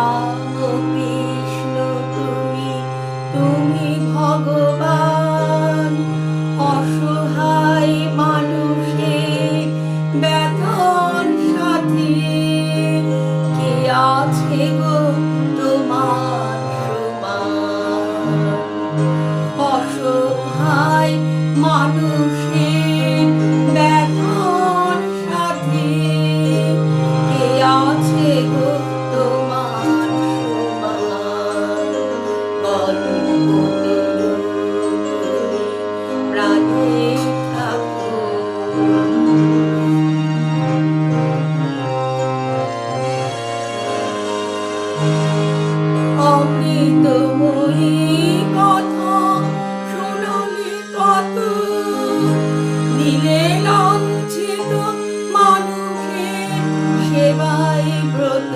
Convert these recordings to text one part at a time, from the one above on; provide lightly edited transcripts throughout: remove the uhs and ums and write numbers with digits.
রাম কৃষ্ণ তুমি তুমি ভগবান, অসহায় মানুষের ব্যথন সাথী কে আছে গো তোমার সমান। অসহায় মানুষের ব্যথন সাথী কে আছে গো তোমার সমান। কল্পতরু তুমি প্রাণের ঠাকুর, অমৃতময়ী কথা শুনলে কত, দিলে লাঞ্ছিত মানুষের সেবায় ব্রত।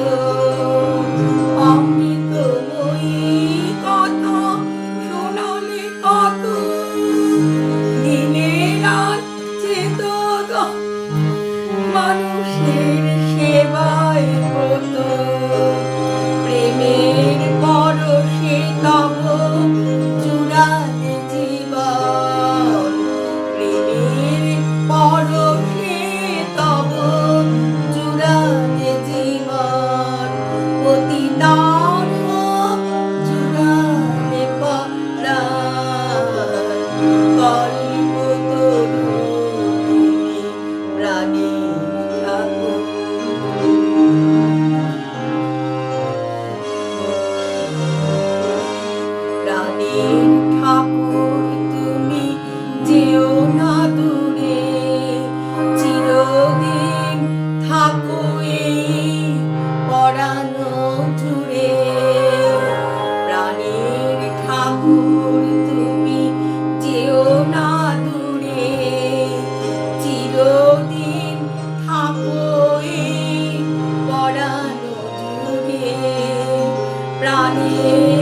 অমৃতময়ী কথা শুনলে কত, দিলে লাঞ্ছিত মানুষের সেবায় ব্রত। প্রেমের পরশে তব জুড়ালে জীবন, প্রেমের পরশে তব জুড়ালে জীবন। পতিতার জুড়ালে প্রাণ, কল্পতরু তুমি প্রাণের ঠাকুর। প্রাণের ঠাকুর তুমি যেও না দূরে, চিরদিন থাকো এই পরাণ জুড়ে। প্রাণের ঠাকুর তুমি যেও না দূরে, চিরদিন থাকো এই পরাণ জুড়ে। প্রাণের